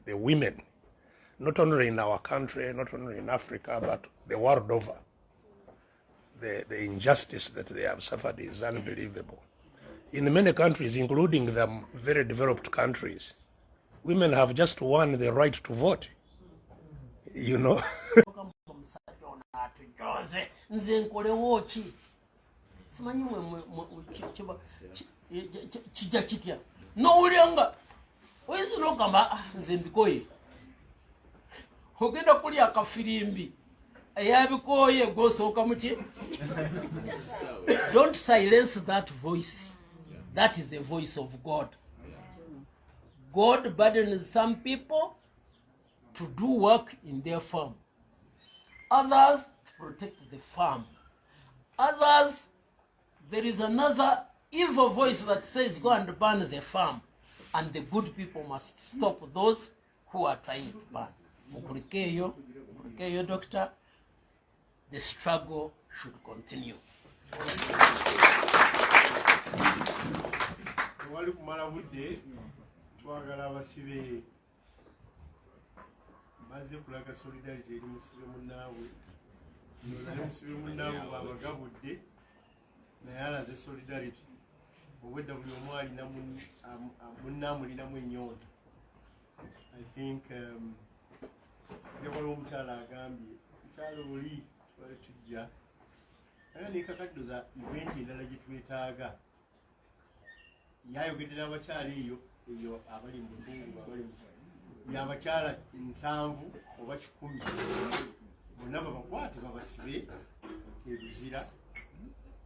the women, not only in our country, not only in Africa, but the world over. The injustice that they have suffered is unbelievable. In many countries, including the very developed countries, women have just won the right to vote. You know. Ogenda kuli akafirimbi ayabikoye gosoka muki. Don't silence that voice. That is the voice of God. God burdens some people to do work in their farm, others to protect the farm, others there is another evil voice that says go and burn the farm, and the good people must stop those who are trying to burn. Mupulikeyo, doctor, the struggle should continue. Wali kumala budde twagala abasibe maze kulaga solidarity eri musibe munnaabwe naye musibe munnaabwe babagabudde naye alaze solidarity obwedda buli omu alina munnaamulinamu ennyonta. I think waliwo omukyala agambye mukyala oli twale tujja naye nekakaddoza eventi endala gye twetaaga yayogedde n'abakyala eyo abali mu bukungu abali yabakyala 7 oba 10 bonna babakwate babasibe ebizira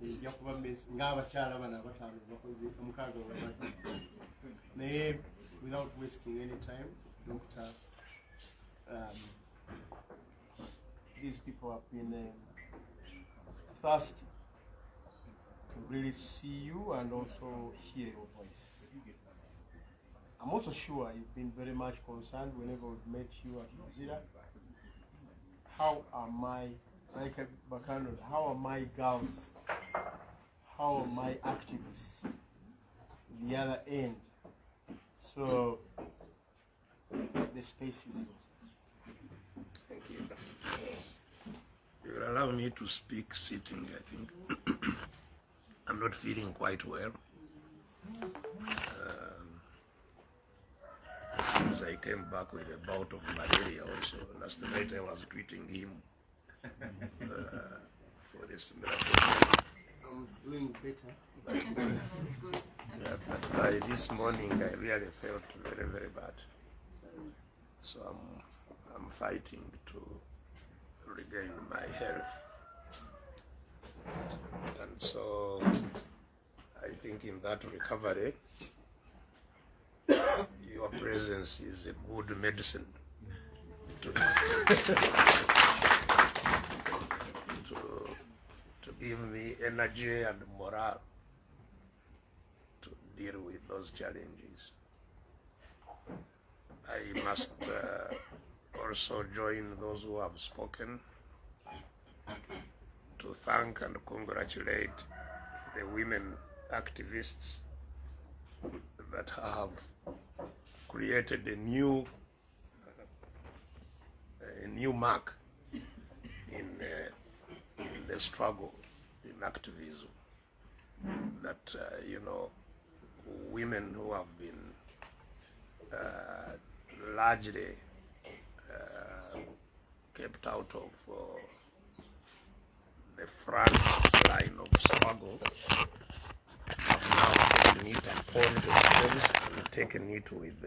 ejja kuba ng'abakyala bano abataano bakoze 6 naye without wasting any time, Doctor, these people have been thirsty to really see you and also hear your voice. I'm also sure you've been very much concerned whenever we've met you at Kizza. How are my, like Bakano, how are my girls? How are my activists? The other end. So the space is yours. Thank you. You will allow me to speak sitting, I think. I'm not feeling quite well. Since I came back with a bout of malaria also. Last night I was tweeting him for this miracle. I'm doing better. But by this morning I really felt very, very bad. So I'm fighting to regain my health. And so I think in that recovery, your presence is a good medicine to give me energy and morale to deal with those challenges. I must also join those who have spoken to thank and congratulate the women activists that have created a new mark in the struggle in activism. That women who have been largely kept out of the front line of struggle have now taken it upon themselves and taken it with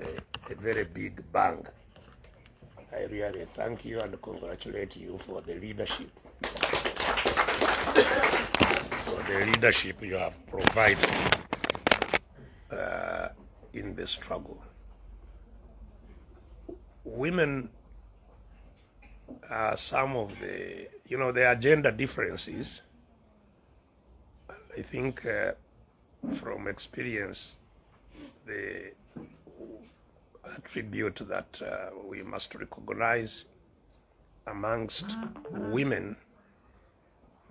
a very big bang. I really thank you and congratulate you for the leadership. For the leadership you have provided in the struggle. Women are some of the, the agenda differences. I think from experience, the attribute that we must recognize amongst women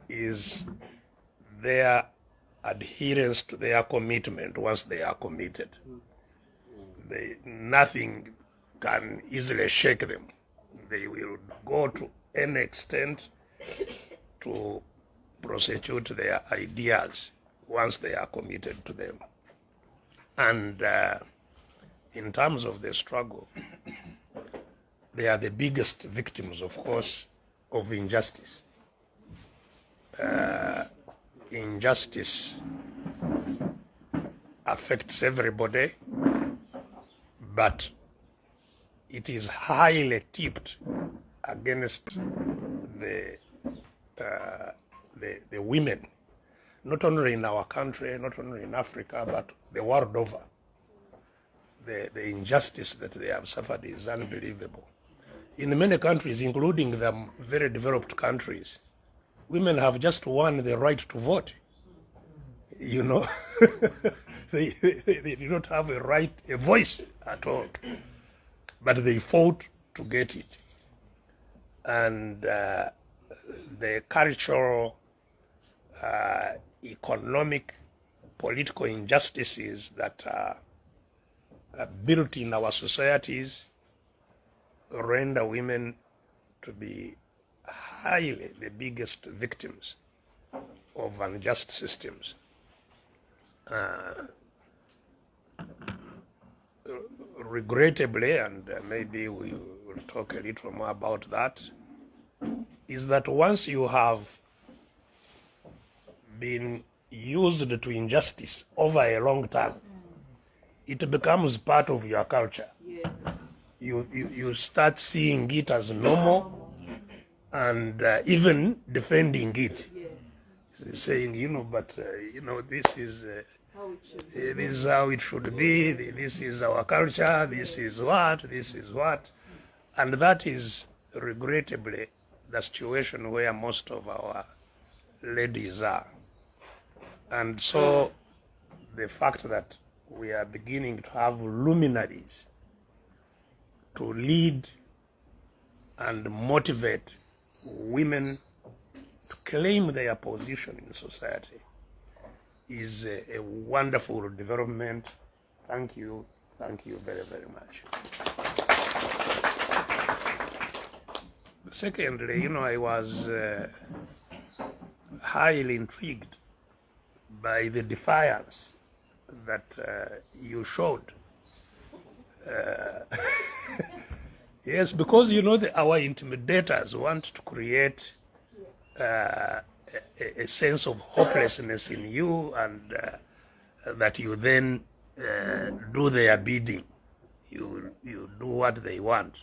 is their adherence to their commitment once they are committed. Nothing can easily shake them. They will go to any extent to prosecute their ideas once they are committed to them. And in terms of the struggle, they are the biggest victims, of course, of injustice. Injustice affects everybody, but it is highly tipped against the women, not only in our country, not only in Africa, but the world over. The injustice that they have suffered is unbelievable. In many countries, including the very developed countries, women have just won the right to vote. You know, they do not have a voice at all, but they fought to get it. And the cultural, economic, political injustices that are built in our societies render women to be highly the biggest victims of unjust systems. Regrettably, and maybe we will talk a little more about that, is that once you have been used to injustice over a long time, it becomes part of your culture. Yes. You start seeing it as normal and even defending it. Yes. Saying, this is How it should be. this is how it should be, this is our culture, this is what. And that is regrettably the situation where most of our ladies are. And so the fact that we are beginning to have luminaries to lead and motivate women to claim their position in society is a wonderful development. Thank you very, very much. Secondly, I was highly intrigued by the defiance that you showed. Yes, because our intimidators want to create a sense of hopelessness in you, and that you then do their bidding. You do what they want.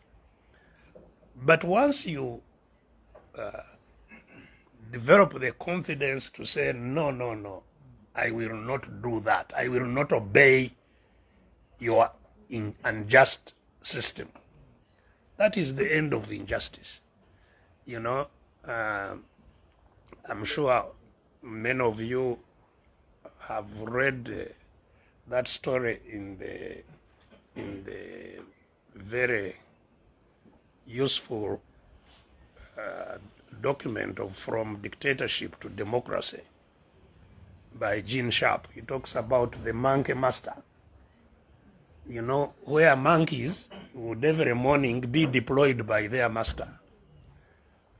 But once you develop the confidence to say, no, I will not do that. I will not obey your unjust system. That is the end of injustice. I'm sure many of you have read that story in the very useful document of From Dictatorship to Democracy by Gene Sharp. He talks about the monkey master. Where monkeys would every morning be deployed by their master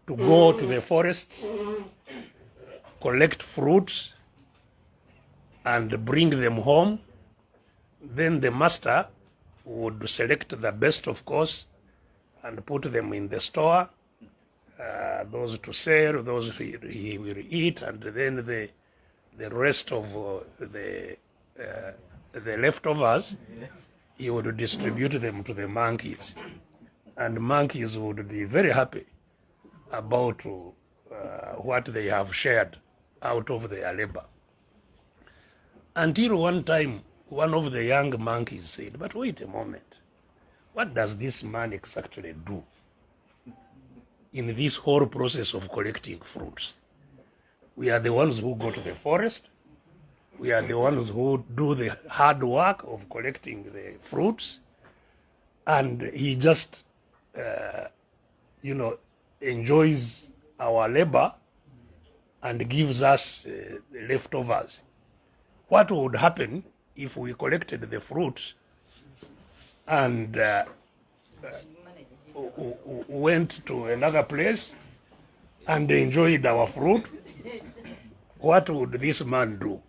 to go to the forests, collect fruits, and bring them home. Then the master would select the best, of course, and put them in the store, those to sell, those he will eat, and then the rest of the leftovers, he would distribute them to the monkeys. And monkeys would be very happy about what they have shared out of their labor. Until one time, one of the young monkeys said, but wait a moment, what does this man exactly do in this whole process of collecting fruits? We are the ones who go to the forest. We are the ones who do the hard work of collecting the fruits. And he just, enjoys our labor and gives us the leftovers. what would happen if we collected the fruits and went to another place and enjoyed our fruit? What would this man do?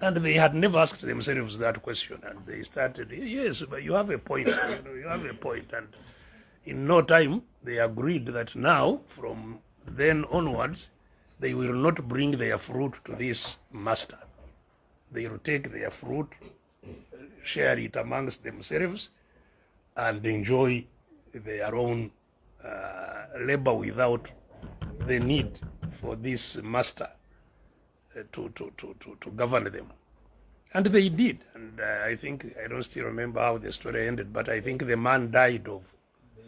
And they had never asked themselves that question, and they started, yes, but you have a point, you have a point. And in no time, they agreed that now, from then onwards, they will not bring their fruit to this master. They will take their fruit, share it amongst themselves, and enjoy their own labor without the need for this master to govern them. And they did. And I think, I don't still remember how the story ended, but I think the man died of...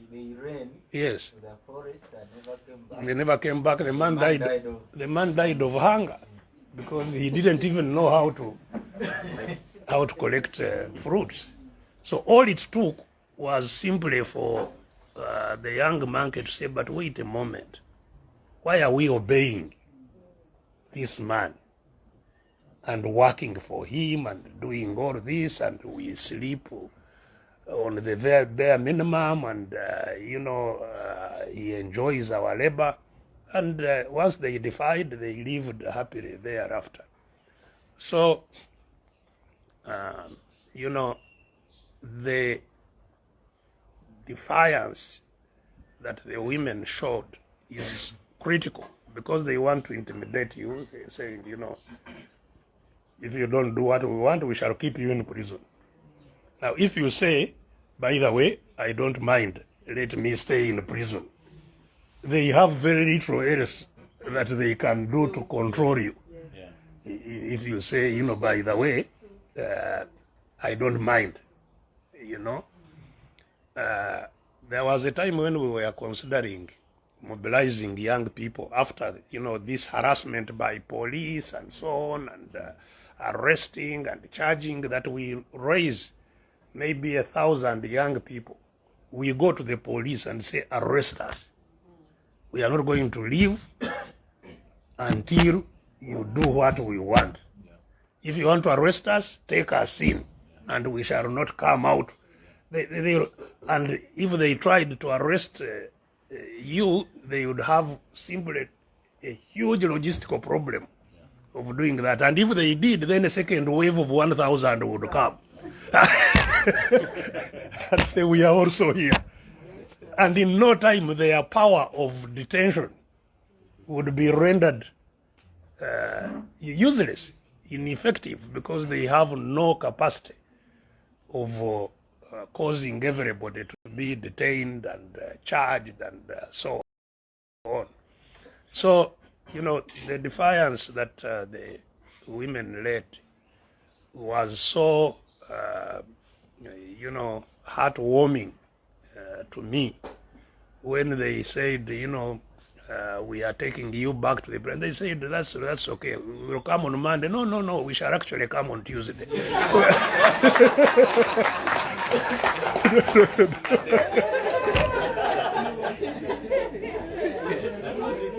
They ran Yes. to the forest and never came back. They never came back. The man died of hunger because he didn't even know how to collect fruits. So all it took was simply for the young monkey to say, but wait a moment, why are we obeying this man and working for him and doing all this, and we sleep on the very bare minimum, and he enjoys our labor, and once they defied, they lived happily thereafter. So the defiance that the women showed is critical, because they want to intimidate you. They're saying, if you don't do what we want, we shall keep you in prison. Now, if you say, by the way, I don't mind, let me stay in prison, they have very little else that they can do to control you. Yeah. If you say, by the way, I don't mind, there was a time when we were considering mobilizing young people after, this harassment by police and so on, and arresting and charging, that we raise maybe 1,000 young people. We go to the police and say, arrest us. We are not going to leave until you do what we want. If you want to arrest us, take us in, and we shall not come out. And if they tried to arrest you, they would have simply a huge logistical problem of doing that. And if they did, then a second wave of 1,000 would come. And say, we are also here. And in no time, their power of detention would be rendered useless, ineffective, because they have no capacity of causing everybody to be detained and charged and so on. So, the defiance that the women led was so, heartwarming to me when they said, we are taking you back to the place. They said, that's okay. We will come on Monday. No, we shall actually come on Tuesday.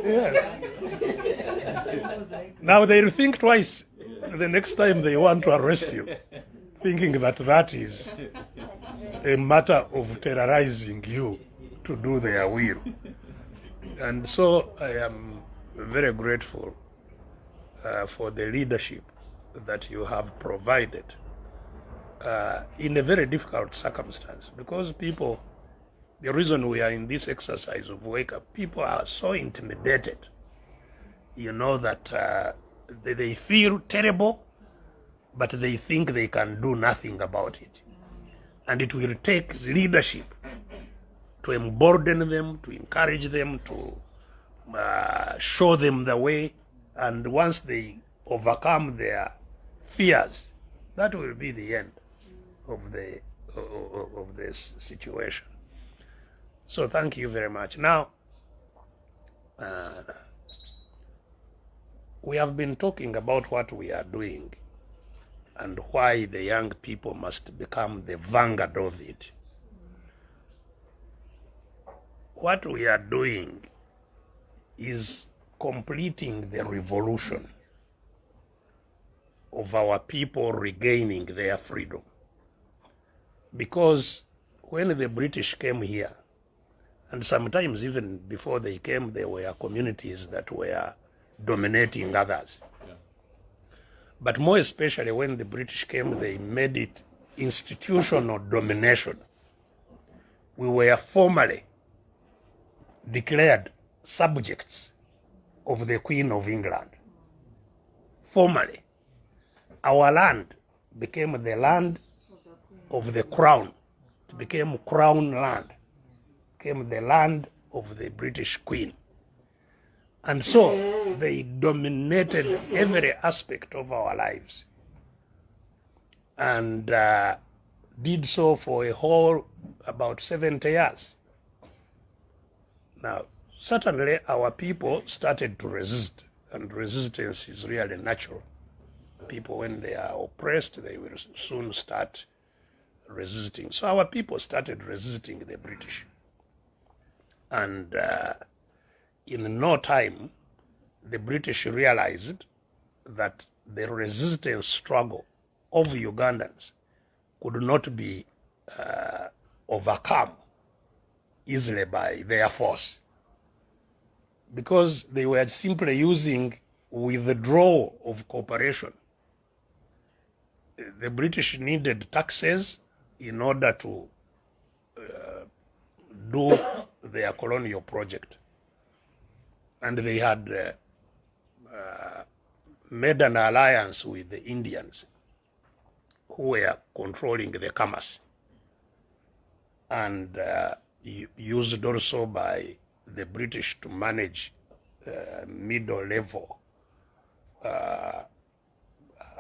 Yes. Now they'll think twice the next time they want to arrest you, thinking that is a matter of terrorizing you to do their will. And so I am very grateful for the leadership that you have provided in a very difficult circumstance, because people, the reason we are in this exercise of wake up, people are so intimidated, that they feel terrible, but they think they can do nothing about it. And it will take leadership to embolden them, to encourage them, to show them the way. And once they overcome their fears, that will be the end of this situation. So thank you very much. Now, we have been talking about what we are doing and why the young people must become the vanguard of it. What we are doing is completing the revolution of our people regaining their freedom. Because when the British came here, and sometimes even before they came, there were communities that were dominating others. But more especially when the British came, they made it institutional domination. We were formally declared subjects of the Queen of England. Formally. Our land became the land of the crown. It became crown land. It became the land of the British Queen. And so they dominated every aspect of our lives. And did so for a whole about 70 years. Now, certainly our people started to resist, and resistance is really natural. People, when they are oppressed, they will soon start resisting. So our people started resisting the British. And in no time, the British realized that the resistance struggle of Ugandans could not be overcome easily by their force, because they were simply using withdrawal of cooperation. The British needed taxes in order to do their colonial project. And they had made an alliance with the Indians, who were controlling the commerce, and used also by the British to manage middle level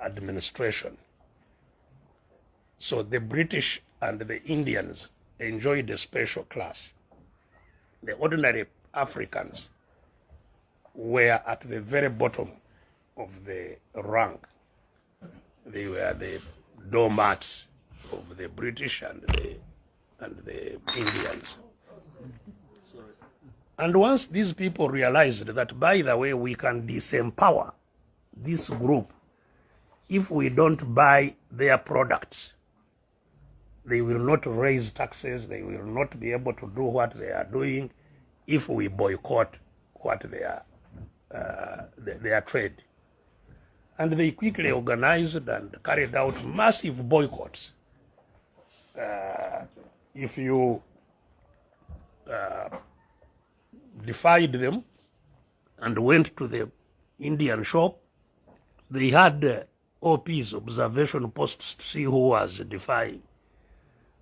administration. So the British and the Indians enjoyed a special class. The ordinary Africans were at the very bottom of the rank. They were the doormats of the British and the Indians. And once these people realized that, by the way, we can disempower this group if we don't buy their products, they will not raise taxes, they will not be able to do what they are doing if we boycott what their trade. And they quickly organized and carried out massive boycotts. If you defied them and went to the Indian shop, they had OPs, observation posts, to see who was defying.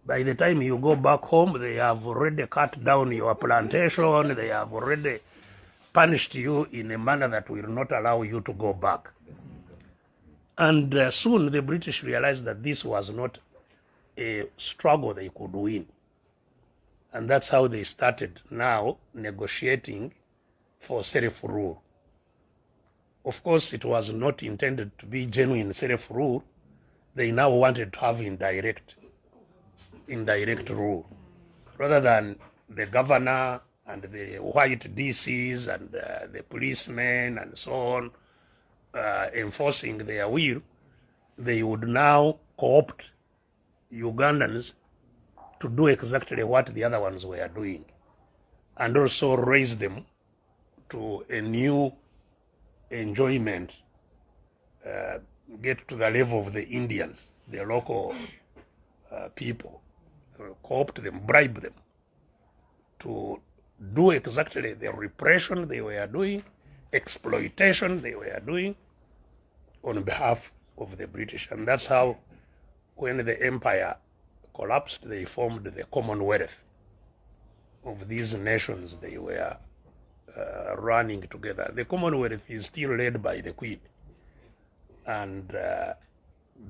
By the time you go back home, they have already cut down your plantation, they have already punished you in a manner that will not allow you to go back. And soon the British realized that this was not a struggle they could win. And that's how they started now negotiating for self-rule. Of course, it was not intended to be genuine self-rule. They now wanted to have indirect rule, rather than the governor and the white DCs and the policemen and so on enforcing their will. They would now co-opt Ugandans to do exactly what the other ones were doing, and also raise them to a new enjoyment, get to the level of the Indians, the local people, co-opt them, bribe them to do exactly the repression they were doing, exploitation they were doing on behalf of the British. And that's how, when the empire collapsed, they formed the Commonwealth of these nations they were running together. The Commonwealth is still led by the Queen, and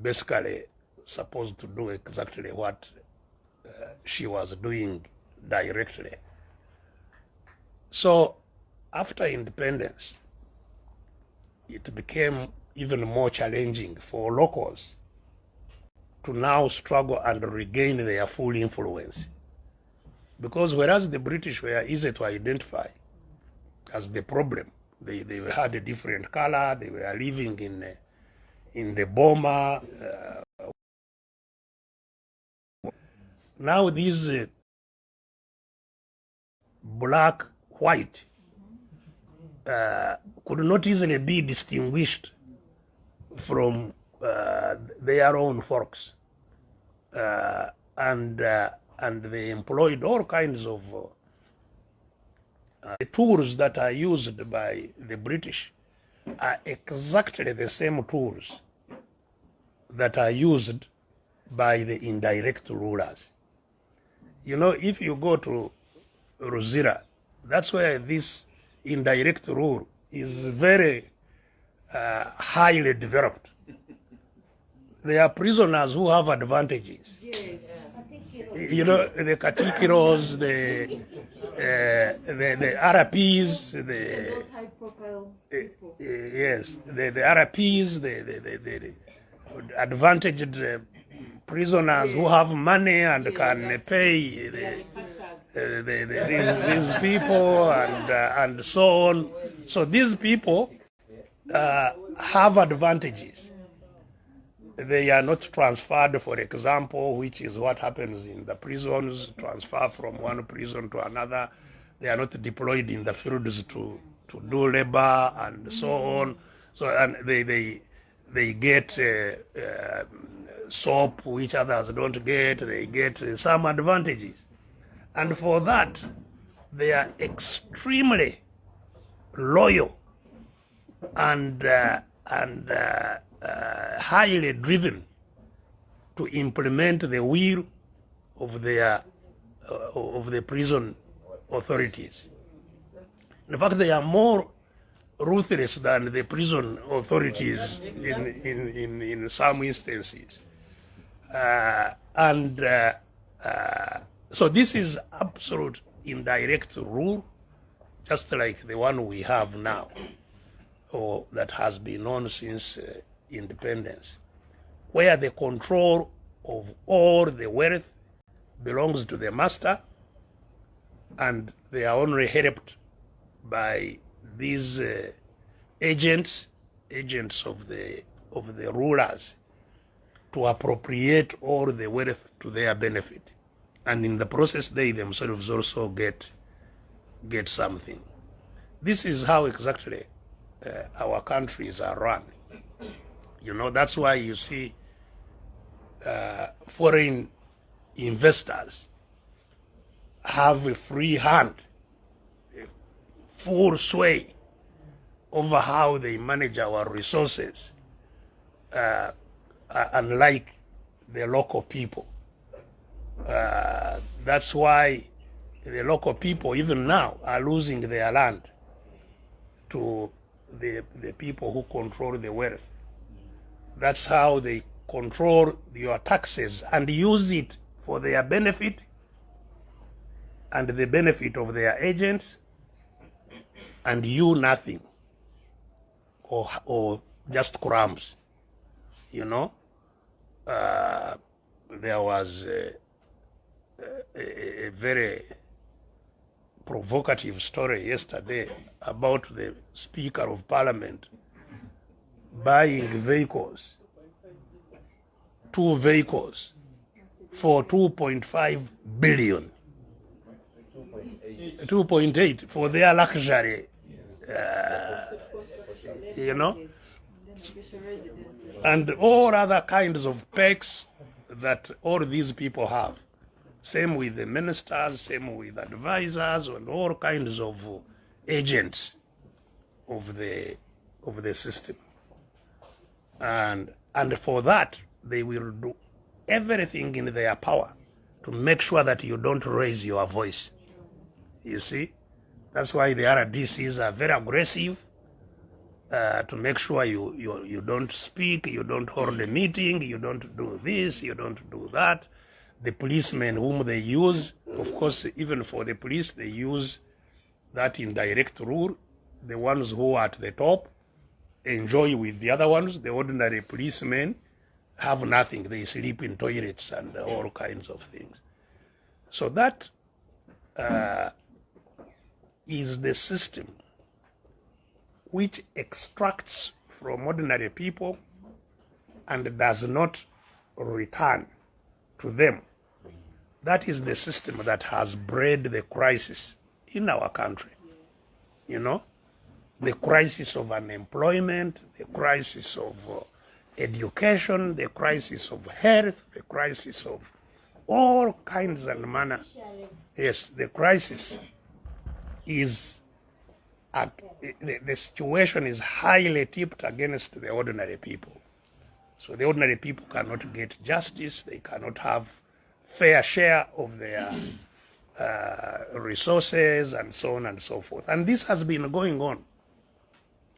basically supposed to do exactly what she was doing directly. So after independence, it became even more challenging for locals to now struggle and regain their full influence. Because whereas the British were easy to identify as the problem, they had a different color, they were living in the Boma. Now these black, white could not easily be distinguished from their own folks, and they employed all kinds of the tools that are used by the British are exactly the same tools that are used by the indirect rulers. You know, if you go to Ruzira, that's where this indirect rule is very highly developed. There are prisoners who have advantages. Yes. You know, the Katikiros, the RPs, Those high profile people. yes, the RPs, the advantaged prisoners who have money and can pay these people and so on. So these people have advantages. They are not transferred, for example, which is what happens in the prisons, transfer from one prison to another. They are not deployed in the fields to do labor and so on. So and they get soap which others don't get. They get some advantages, and for that they are extremely loyal and highly driven to implement the will of the prison authorities. In fact, they are more ruthless than the prison authorities in some instances. So this is absolute indirect rule, just like the one we have now, or that has been known since independence, where the control of all the wealth belongs to the master, and they are only helped by these agents of the rulers to appropriate all the wealth to their benefit, and in the process they themselves also get something. This is how exactly our countries are run. You know, that's why you see foreign investors have a free hand, full sway over how they manage our resources, unlike the local people. That's why the local people, even now, are losing their land to the people who control the wealth. That's how they control your taxes and use it for their benefit and the benefit of their agents, and you nothing, or just crumbs. You know, there was a very provocative story yesterday about the Speaker of Parliament buying vehicles, 2 vehicles, for 2.5 billion, 2.8 for their luxury, you know, and all other kinds of perks that all these people have. Same with the ministers, same with advisors, and all kinds of agents of the system. And for that, they will do everything in their power to make sure that you don't raise your voice. You see? That's why the RDCs are very aggressive, to make sure you don't speak, you don't hold a meeting, you don't do this, you don't do that. The policemen whom they use, of course, even for the police, they use that indirect rule. The ones who are at the top enjoy with the other ones. The ordinary policemen have nothing. They sleep in toilets and all kinds of things. So that is the system which extracts from ordinary people and does not return to them, that is the system that has bred the crisis in our country. You know, the crisis of unemployment, the crisis of education, the crisis of health, the crisis of all kinds and manner. Yes, the crisis is, the situation is highly tipped against the ordinary people. So the ordinary people cannot get justice, they cannot have fair share of their resources and so on and so forth. And this has been going on.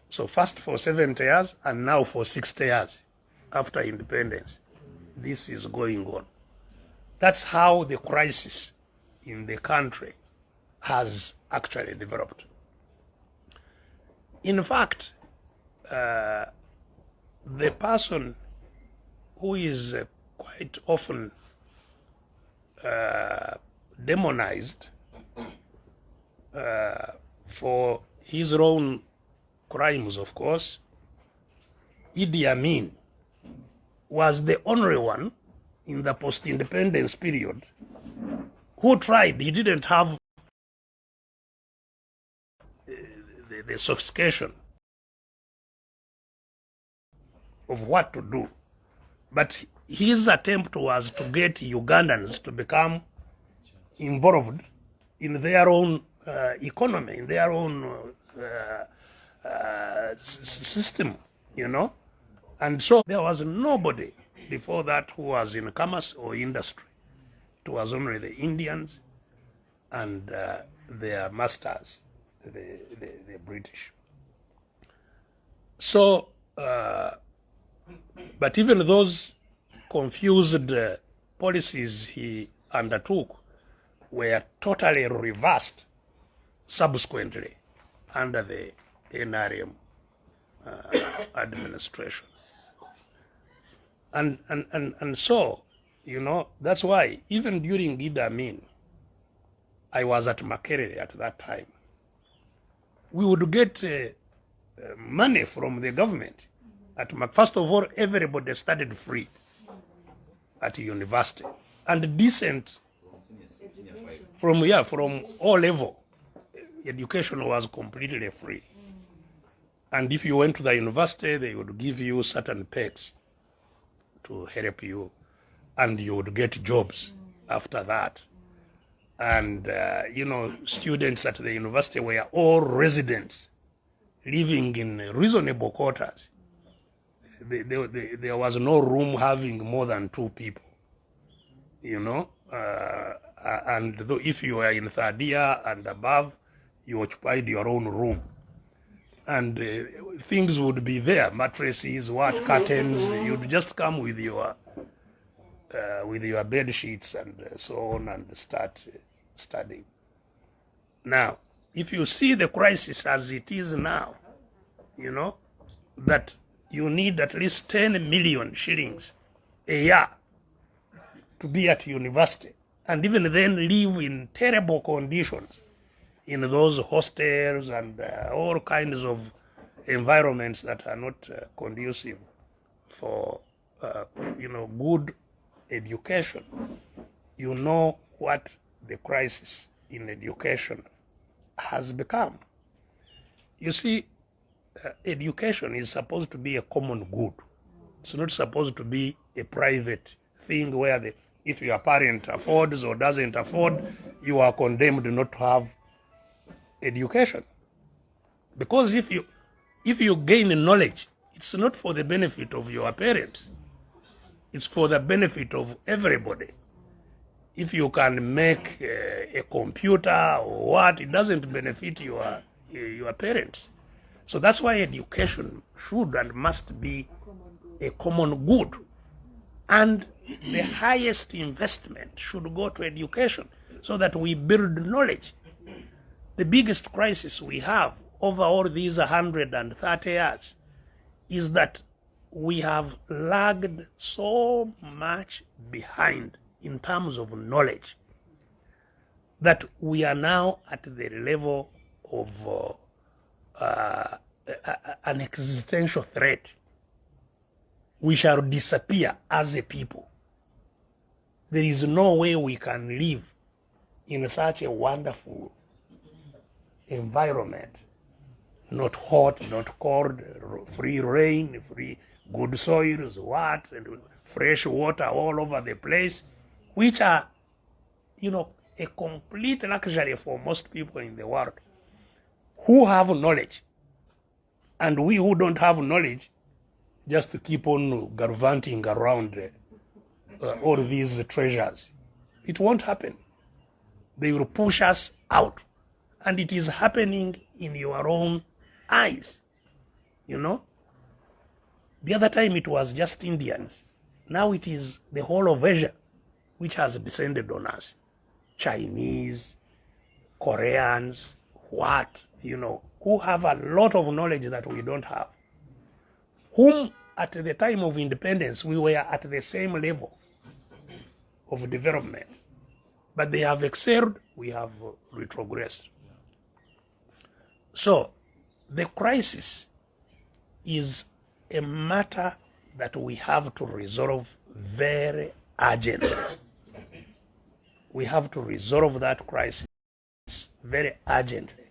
So first for 70 years and now for 60 years after independence, this is going on. That's how the crisis in the country has actually developed. In fact, the person who is quite often demonized for his own crimes, of course, Idi Amin, was the only one in the post-independence period who tried. He didn't have the sophistication of what to do. But his attempt was to get Ugandans to become involved in their own economy, in their own system, you know. And so there was nobody before that who was in commerce or industry. It was only the Indians and their masters, the British. So, but even those confused policies he undertook were totally reversed subsequently under the NRM administration. And so, you know, that's why even during Idi Amin, I was at Makerere at that time. We would get money from the government. First of all, everybody studied free at university, and decent from all level. Education was completely free. And if you went to the university, they would give you certain perks to help you, and you would get jobs after that. And, you know, students at the university were all residents living in reasonable quarters. There was no room having more than 2 people, you know. And if you were in third year and above, you occupied your own room. And things would be there, mattresses, curtains. You'd just come with your bed sheets and so on and start studying. Now, if you see the crisis as it is now, you know, that you need at least 10 million shillings a year to be at university, and even then live in terrible conditions in those hostels and all kinds of environments that are not conducive for, you know, good education. You know what the crisis in education has become. You see, education is supposed to be a common good. It's not supposed to be a private thing where if your parent affords or doesn't afford, you are condemned not to have education. Because if you gain knowledge, it's not for the benefit of your parents. It's for the benefit of everybody. If you can make a computer or what, it doesn't benefit your parents. So that's why education should and must be a common good. And the highest investment should go to education so that we build knowledge. The biggest crisis we have over all these 130 years is that we have lagged so much behind in terms of knowledge that we are now at the level of an existential threat. we shall disappear as a people. There is no way we can live in such a wonderful environment. Not hot, not cold, free rain, free good soils, and fresh water all over the place, which are, a complete luxury for most people in the world who have knowledge. And we who don't have knowledge just keep on gallivanting around all these treasures. It won't happen. They will push us out. And it is happening in your own eyes. The other time it was just Indians. Now it is the whole of Asia which has descended on us. Chinese, Koreans, who have a lot of knowledge that we don't have. Whom at the time of independence we were at the same level of development. But they have excelled, we have retrogressed. So the crisis is a matter that we have to resolve very urgently. We have to resolve that crisis very urgently.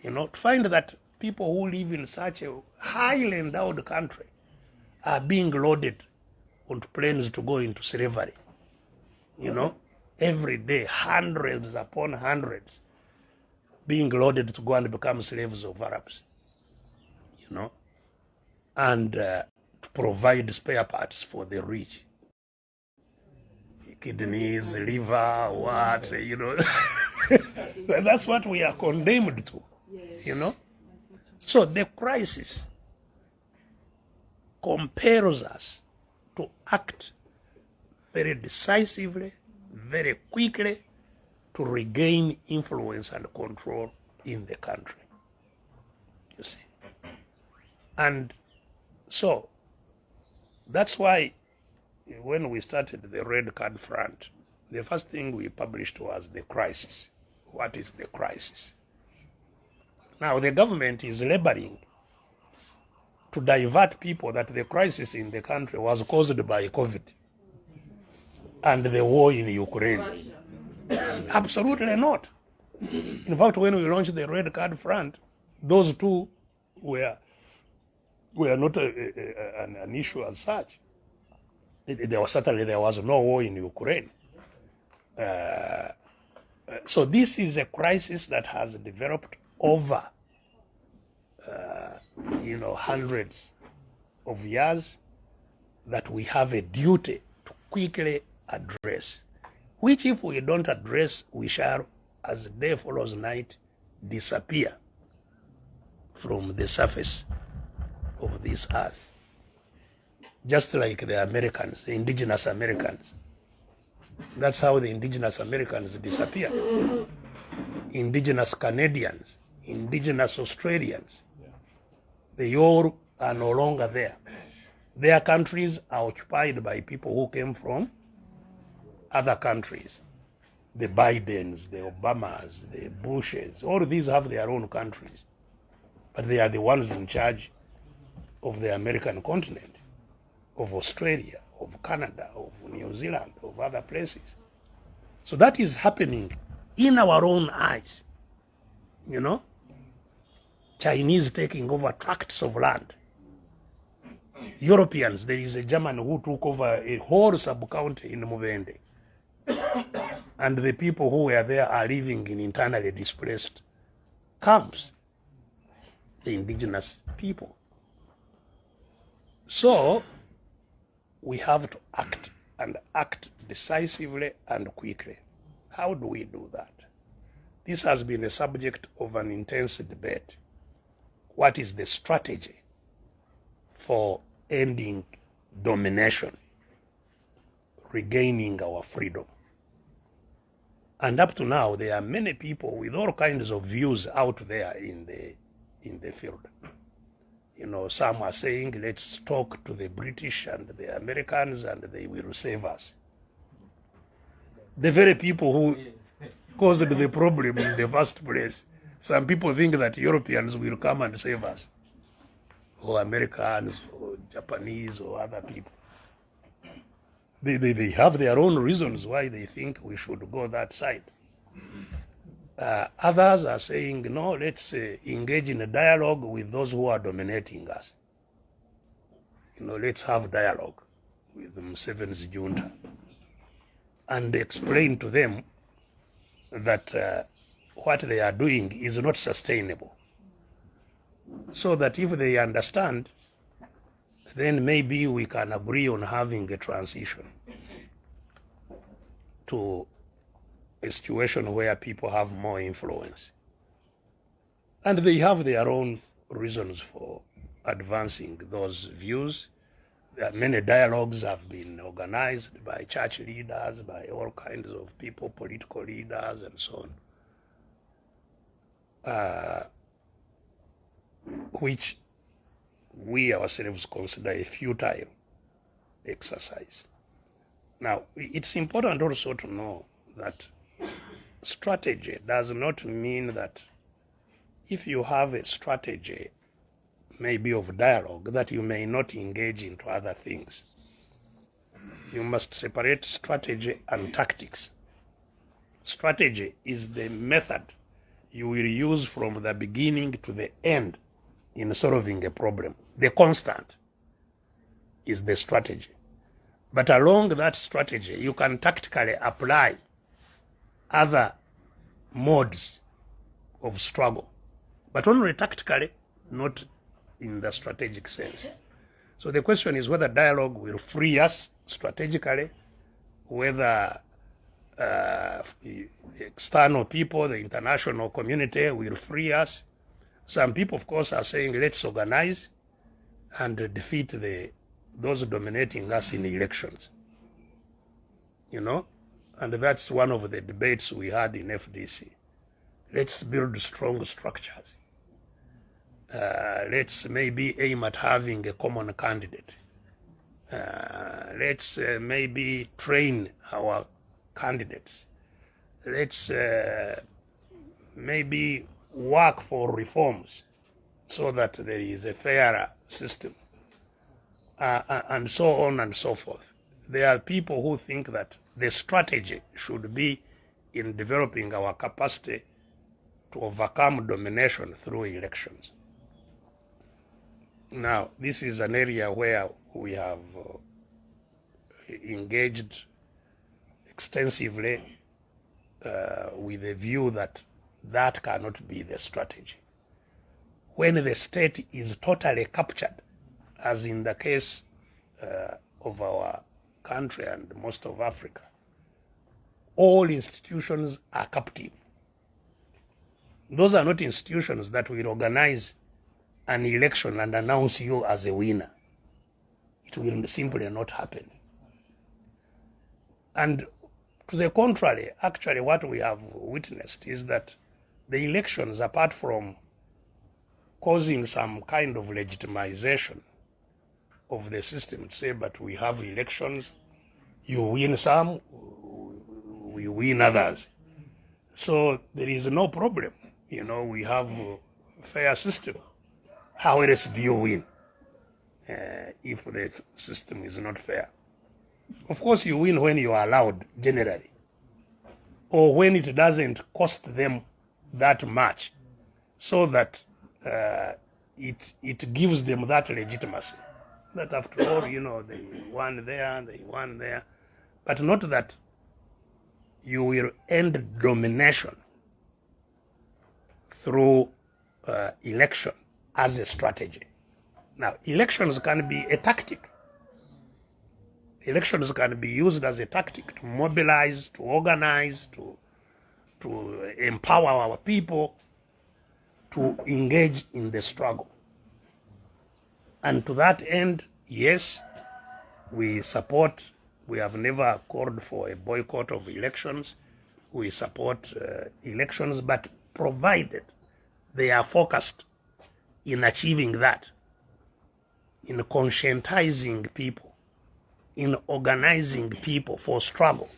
To find that people who live in such a highly endowed country are being loaded on planes to go into slavery. Every day, hundreds upon hundreds being loaded to go and become slaves of Arabs. And to provide spare parts for the rich. Kidneys, liver, That's what we are condemned to, So the crisis compels us to act very decisively, very quickly, to regain influence and control in the country, you see. And so that's why when we started the Red Card Front, the first thing we published was the crisis. What is the crisis? Now the government is laboring to divert people that the crisis in the country was caused by COVID and the war in Ukraine. Absolutely not. In fact, when we launched the Red Card Front, those two were not an issue as such. There was no war in Ukraine. So this is a crisis that has developed over hundreds of years that we have a duty to quickly address, which if we don't address, we shall, as day follows night, disappear from the surface of this earth. Just like the Americans, the indigenous Americans. That's how the indigenous Americans disappeared. Indigenous Canadians, indigenous Australians, they all are no longer there. Their countries are occupied by people who came from other countries. The Bidens, the Obamas, the Bushes, all of these have their own countries. But they are the ones in charge of the American continent, of Australia, of Canada, of New Zealand, of other places. So that is happening in our own eyes. Chinese taking over tracts of land. Europeans, there is a German who took over a whole sub-county in Mubende. And the people who were there are living in internally displaced camps, the indigenous people. So we have to act, and act decisively and quickly. How do we do that? This has been a subject of an intense debate. What is the strategy for ending domination, regaining our freedom? And up to now, there are many people with all kinds of views out there in the field. Some are saying, let's talk to the British and the Americans and they will save us. The very people who caused the problem in the first place. Some people think that Europeans will come and save us. or Americans or Japanese or other people. They have their own reasons why they think we should go that side. Others are saying, no, let's engage in a dialogue with those who are dominating us. Let's have dialogue with Museveni's junta and explain to them that what they are doing is not sustainable. So that if they understand, then maybe we can agree on having a transition to a situation where people have more influence. And they have their own reasons for advancing those views. There are many dialogues have been organized by church leaders, by all kinds of people, political leaders, and so on, which we ourselves consider a futile exercise. Now, it's important also to know that strategy does not mean that if you have a strategy, maybe of dialogue, that you may not engage into other things. You must separate strategy and tactics. Strategy is the method you will use from the beginning to the end in solving a problem. The constant is the strategy. But along that strategy, you can tactically apply other modes of struggle, but only tactically, not in the strategic sense. So the question is whether dialogue will free us strategically, whether external people, the international community will free us. Some people, of course, are saying let's organize and defeat those dominating us in elections. And that's one of the debates we had in FDC. Let's build strong structures. Let's maybe aim at having a common candidate. Let's maybe train our candidates. Let's maybe work for reforms so that there is a fairer system, and so on and so forth. There are people who think that the strategy should be in developing our capacity to overcome domination through elections. Now, this is an area where we have engaged extensively with a view that that cannot be the strategy. When the state is totally captured, as in the case of our country and most of Africa, all institutions are captive. Those are not institutions that will organize an election and announce you as a winner. It will simply not happen. And to the contrary, actually what we have witnessed is that the elections, apart from causing some kind of legitimization of the system, to say, but we have elections, you win some, we win others. So there is no problem. We have a fair system. How else do you win if the system is not fair? Of course, you win when you are allowed, generally, or when it doesn't cost them that much, so that it gives them that legitimacy. That after all, they won there, but not that you will end domination through election as a strategy. Now, elections can be a tactic. Elections can be used as a tactic to mobilize, to organize, to empower our people to engage in the struggle. And to that end, yes, we support, we have never called for a boycott of elections. We support elections, but provided they are focused in achieving that, in conscientizing people, in organizing people for struggle,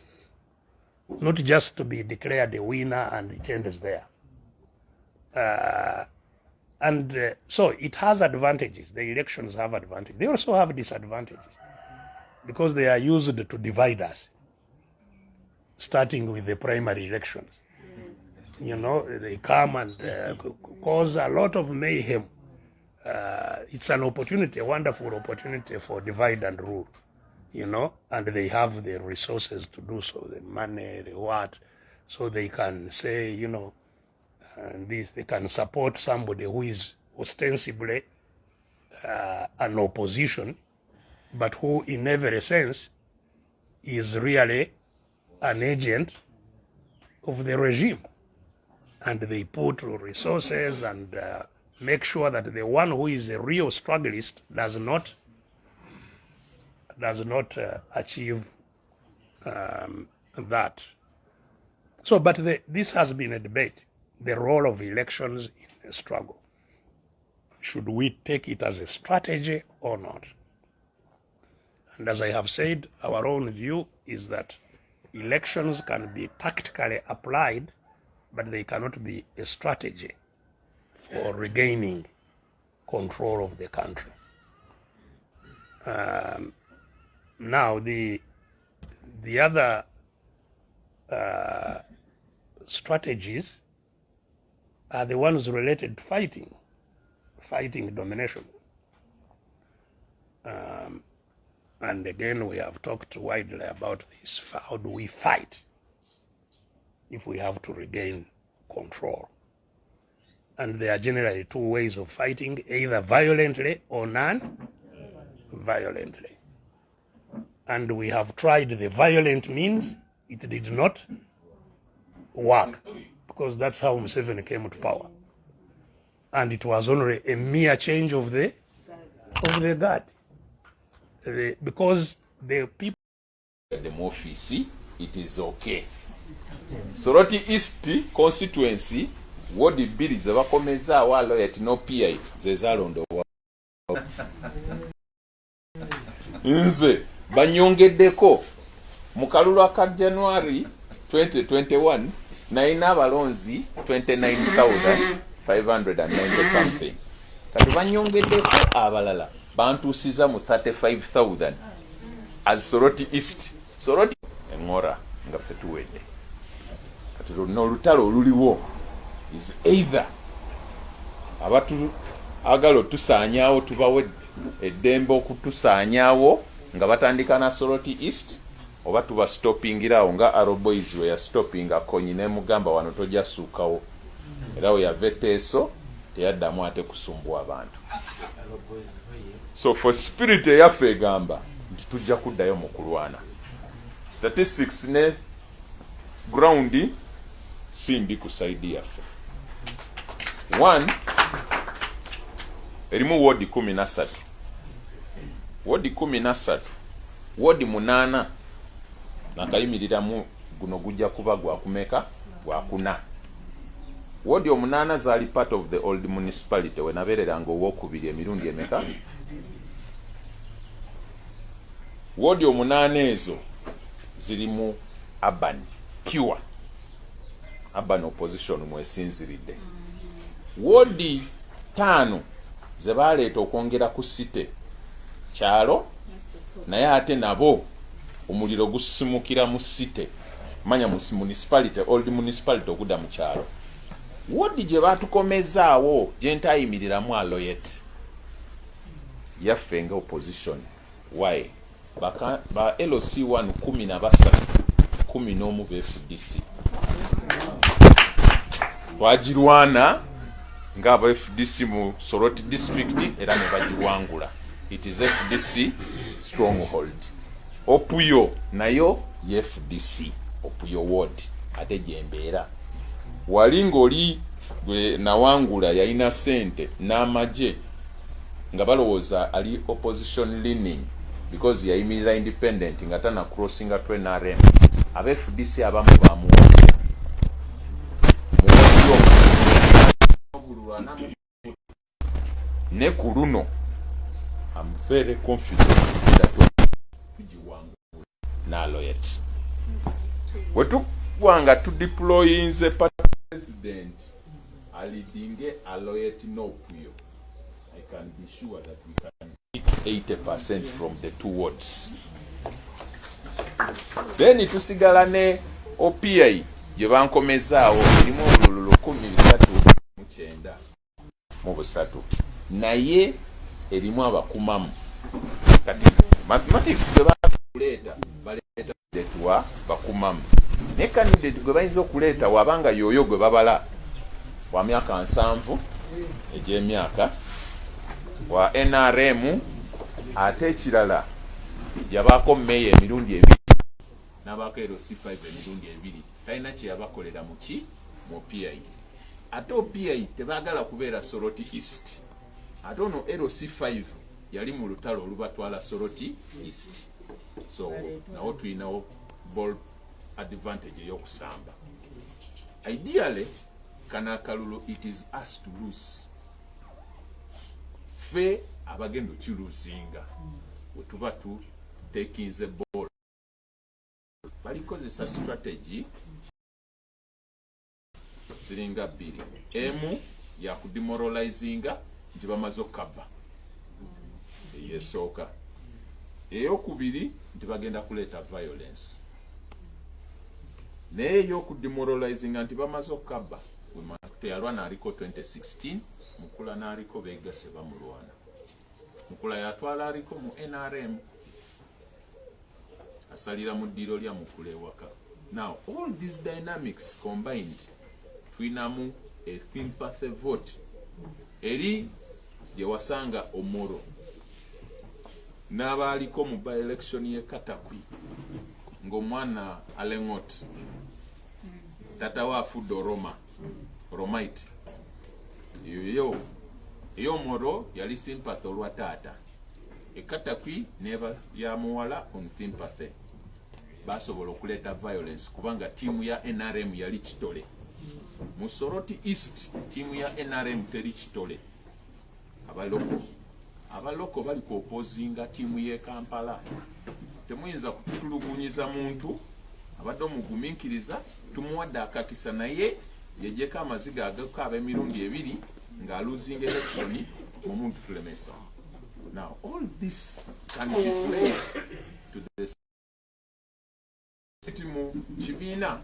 not just to be declared a winner and it ends there. And so it has advantages. The elections have advantages. They also have disadvantages because they are used to divide us, starting with the primary elections. You know, they come and cause a lot of mayhem. It's an opportunity, a wonderful opportunity for divide and rule, you know, and they have the resources to do so, the money, the what, so they can say, you know, they can support somebody who is ostensibly an opposition, but who in every sense is really an agent of the regime. And they put resources and make sure that the one who is a real strugglist does not achieve that. So, but this has been a debate, the role of elections in a struggle. Should we take it as a strategy or not? And as I have said, our own view is that elections can be tactically applied, but they cannot be a strategy for regaining control of the country. Now, the other strategies are the ones related to fighting domination. And again, we have talked widely about this. How do we fight if we have to regain control? And there are generally two ways of fighting, either violently or non-violently. And we have tried the violent means. It did not work, because that's how Museveni came to power. And it was only a mere change of the guard. Because the people... The office, it is okay. Soroti East constituency, ward bill is abakomeza wa lawyer no PI zezalondo. Nze banyongeddeko mu kalulu aka January 2021 naina abalonzi 29,590 something. Kati banyongeddeko abalala bantusiza mu 35,000 as Soroti East. Soroti engora nga fetuwedde. Kati no lutalo oluliwo is either abatu agalo tusanyawo tubawe eddembe okutusanyawo nga batandika na Soroti East, oba tuba stoppingirawo nga Arrow Boys we ya stopping akonyi ne mugamba wano tojja suukawo era we yaveteeso teyaddamu ate kusumbwa abantu. So for spirit yaffe egamba nti tujja kuddayo mu kulwana. Statistics ne ground simbi ku side yaffe. 1 erimu ward 13. Ward 13, ward 8 nakayimiriramu guno gujja kuba gwa kumeka gwa kuna. Ward 8 zaali part of the old municipality we nabereranga owokubiri emirundi emeka. Ward 8 ezo zirimu urban pure urban opposition mwesinziridde. Ward 5 ze baleeta okwongera ku city kyalo naye ate nabo omuliro gusimukira mu city manya mu municipality old municipality okudda mu kyalo. Ward gye batukomezaawo gye ntayimiriramu aloyet yaffe nga opposition. Why? Ba LC1 13 11 FDC twagirwana nga aba FDC mu Soroti district era ne bagiwangula. It is FDC stronghold. Opuyo nayo FDC Opuyo ward ate gyembeera. Wali ng'oli gwe nawangula yalina sente n'amagye nga balowooza ali opposition leaning because yayimirira independent nga tana crossinga to NRM. Aba FDC abamu bamuwa ne ku luno I'm very confident that nalo yet wetu wanga to deploy in the president alidinge aloyet nokuyo, I can be sure that we can hit 80% from the two wards. Then tusigala ne OPI gye bankomezaawo erimu obululu 139 mu busatu, naye erimu abakumamu. Kati mathematics gye bakuleeta baleeta detwa bakumamu, ne candidate gwe bayinza okuleeta wabanga yoyo gwe babala wa myaka 7 egy'emyaka wa NRM, ate ekirala yabaako meya emirundi 2 n'abaako LC5 emirundi 2, talina kye yabakolera muki mu PI. Ate OPI tebaagala kubeera Soroti East, ate ono LC5 yali mu lutalo olubatwala Soroti East, so nawo tulinawo ball advantage ey'okusamba. Ideally kana akalulu it is us to lose, fe abagendo kiluzinga wetuba tu taking the ball. Balikozesa strategy ziringa 2. Emu ya kudemoralizinga nti bamaze okukaba eyesooka, eyokubiri nti bagenda kuleeta violence, naye eyokudemoralizinga nti bamaze okukaba teyalwa naaliko 2016, Mukula naaliko beegase bamulwana, Mukula yatwala aliko mu NRM asalira mu ddiiro lya Mukula ewaka. Now all these dynamics combined twinamu a sympathy vote eri gye wasanga Omoro n'abaaliko mu by election ye Katakwi ng'omwana Alengot tata wa Fudo Romite eyo Omoro yali sympathy olwa taata, Katakwi neba ya muwala on sympathy. Basobola okuleeta violence kubanga tiimu ya NRM yali kitole. Mu Soroti East tiimu ya NRM teri kitole. Abaloko bali ku opposinga tiimu ye Kampala. Temuyinza kutulugunyiza muntu abadde omugumiikiriza tumuwadde akakisa naye yejjeko amaziga agakaaba emirundi 2 nga losing election mu muntu tulemesa. Now all this can be played to the mu kibiina